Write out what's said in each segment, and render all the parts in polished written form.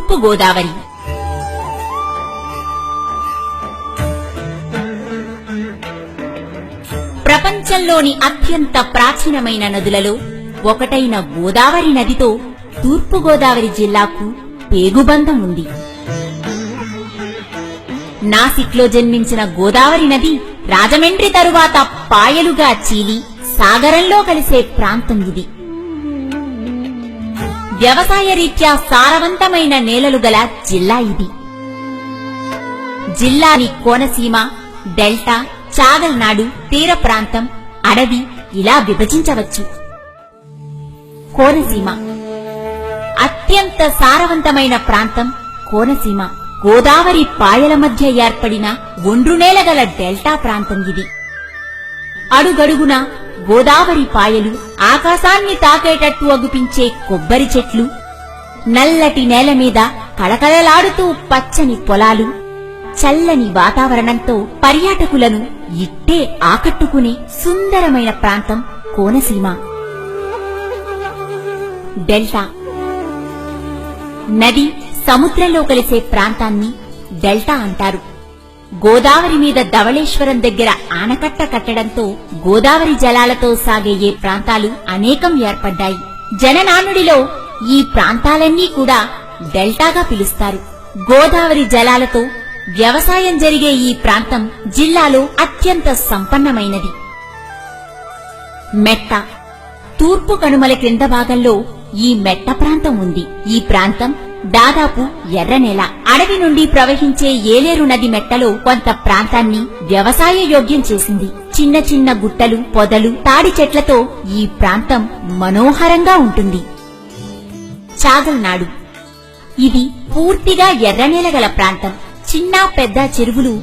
తూర్పు గోదావరి. ప్రపంచంలోని అత్యంత ప్రాచీనమైన నదులలో ఒకటైన గోదావరి నదితో తూర్పు గోదావరి జిల్లాకు పేగుబంధం ఉంది. నాసిక్లో జన్మించిన గోదావరి నది రాజమండ్రి తరువాత పాయలుగా చీలి సాగరంలో కలిసే ప్రాంతం ఇది. వ్యవసాయ రీత్యా సారవంతమైన నేలలు గల జిల్లా ఇది. జిల్లాని కోనసీమ, డెల్టా, చాగల్నాడు, తీర ప్రాంతం, అడవి ఇలా విభజించవచ్చు. కోనసీమ అత్యంత సారవంతమైన ప్రాంతం. కోనసీమ గోదావరి పాయల మధ్య ఏర్పడిన ఒండ్రునేల గల డెల్టా ప్రాంతం ఇది. అడుగడుగున గోదావరి పాయలు, ఆకాశాన్ని తాకేటట్టు అగుపించే కొబ్బరి చెట్లు, నల్లటి నేల మీద కళకళలాడుతూ పచ్చని పొలాలు, చల్లని వాతావరణంతో పర్యాటకులను ఇట్టే ఆకట్టుకునే సుందరమైన ప్రాంతం కోనసీమ. డెల్టా నది సముద్రంలో కలిసే ప్రాంతాన్ని డెల్టా అంటారు. గోదావరి మీద ధవళేశ్వరం దగ్గర ఆనకట్ట కట్టడంతో గోదావరి జలాలతో సాగే ఏ ప్రాంతాలు అనేకం ఏర్పడ్డాయి. జననానుడిలో ఈ ప్రాంతాలన్నీ కూడా డెల్టాగా పిలుస్తారు. గోదావరి జలాలతో వ్యవసాయం జరిగే ఈ ప్రాంతం జిల్లాలో అత్యంత సంపన్నమైనది. మెట్ట తూర్పు కనుమల క్రింద భాగంలో ఈ మెట్ట ప్రాంతం ఉంది. ఈ ప్రాంతం దాదాపు ఎర్రనేల. అడవి నుండి ప్రవహించే ఏలేరు నది మెట్టలో కొంత ప్రాంతాన్ని వ్యవసాయ యోగ్యం చేసింది. చిన్న చిన్న గుట్టలు, పొదలు, తాడి చెట్లతో ఈ ప్రాంతం మనోహరంగా ఉంటుంది. చాగల్నాడు ఇది పూర్తిగా ఎర్రనేల గల ప్రాంతం. చిన్న పెద్ద చెరువులు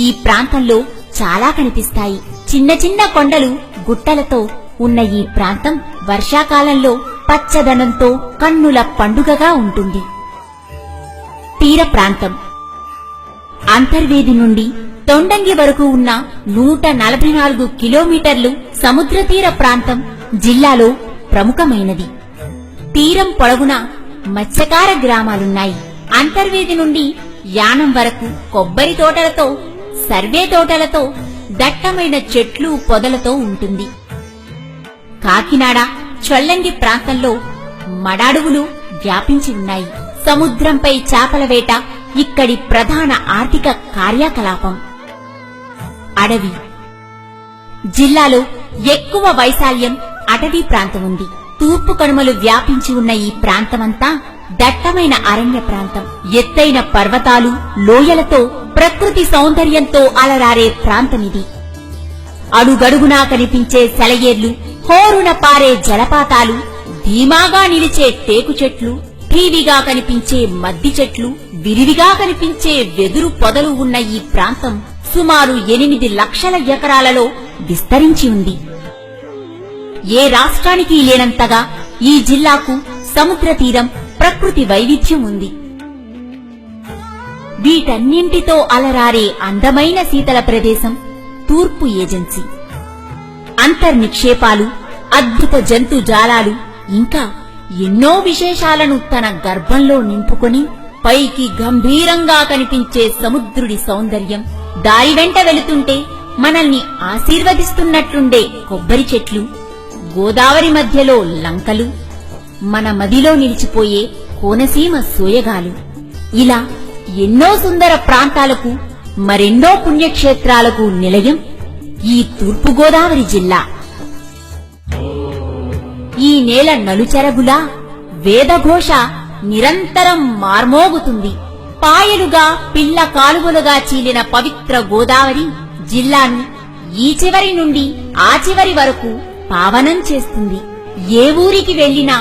ఈ ప్రాంతంలో చాలా కనిపిస్తాయి. చిన్న చిన్న కొండలు, గుట్టలతో ఉన్న ఈ ప్రాంతం వర్షాకాలంలో పచ్చదనంతో కన్నుల పండుగగా ఉంటుంది. తీర ప్రాంతం అంతర్వేది నుండి తొండంగి వరకు ఉన్న 144 కిలోమీటర్లు సముద్ర తీర ప్రాంతం జిల్లాలో ప్రముఖమైనది. తీరం పొడవునా మత్స్యకార గ్రామాలున్నాయి. అంతర్వేది నుండి యానం వరకు కొబ్బరి తోటలతో, సర్వే తోటలతో, దట్టమైన చెట్లు పొదలతో ఉంటుంది. కాకినాడ, చొల్లంగి ప్రాంతంలో మడాడువులు వ్యాపించి ఉన్నాయి. సముద్రంపై చేపల వేట ఇక్కడి ప్రధాన ఆర్థిక కార్యకలాపం. అడవి జిల్లాలో ఎక్కువ వైశాల్యం అటవీ ప్రాంతం ఉంది. తూర్పు కనుమలు వ్యాపించి ఉన్న ఈ ప్రాంతమంతా దట్టమైన అరణ్య ప్రాంతం. ఎత్తైన పర్వతాలు, లోయలతో ప్రకృతి సౌందర్యంతో అలరారే ప్రాంతమిది. అడుగడుగునా కనిపించే సెలయేర్లు, హోరున పారే జలపాతాలు, ధీమాగా నిలిచే టేకు చెట్లు, ఠీవిగా కనిపించే మద్ది చెట్లు, విరివిగా కనిపించే వెదురు పొదలు ఉన్న ఈ ప్రాంతం సుమారు 8 లక్షల ఎకరాలలో విస్తరించి ఉంది. ఏ రాష్ట్రానికి లేనంతగా ఈ జిల్లాకు సముద్ర తీరం, ప్రకృతి వైవిధ్యం ఉంది. వీటన్నింటితో అలరారే అందమైన శీతల ప్రదేశం తూర్పు ఏజెన్సీ. అంతర్నిక్షేపాలు, అద్భుత జంతు జాలాలు, ఇంకా ఎన్నో విశేషాలను తన గర్భంలో నింపుకొని పైకి గంభీరంగా కనిపించే సముద్రుడి సౌందర్యం, దారి వెంట వెళుతుంటే మనల్ని ఆశీర్వదిస్తున్నట్లుండే కొబ్బరి చెట్లు, గోదావరి మధ్యలో లంకలు, మన మదిలో నిలిచిపోయే కోనసీమ సోయగాలు, ఇలా ఎన్నో సుందర ప్రాంతాలకు, మరెన్నో పుణ్యక్షేత్రాలకు నిలయం ఈ తూర్పుగోదావరి జిల్లా. ఈ నేల నలుచెరగులా వేదఘోష నిరంతరం మార్మోగుతుంది. పాయలుగా, పిల్ల కాలువలుగా చీలిన పవిత్ర గోదావరి జిల్లాను ఈ చివరి నుండి ఆ చివరి వరకు పావనం చేస్తుంది. ఏ ఊరికి వెళ్లినా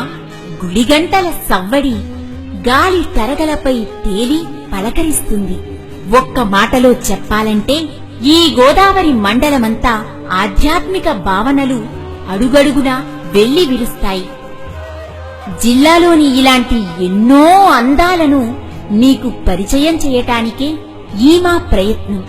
గుడిగంటల సవ్వడి గాలి తరగలపై తేలి పలకరిస్తుంది. ఒక్క మాటలో చెప్పాలంటే ఈ గోదావరి మండలమంతా ఆధ్యాత్మిక భావనలు అడుగడుగునా వెళ్లి విరుస్తాయి. జిల్లాలోని ఇలాంటి ఎన్నో అందాలను మీకు పరిచయం చేయటానికే ఈ మా ప్రయత్నం.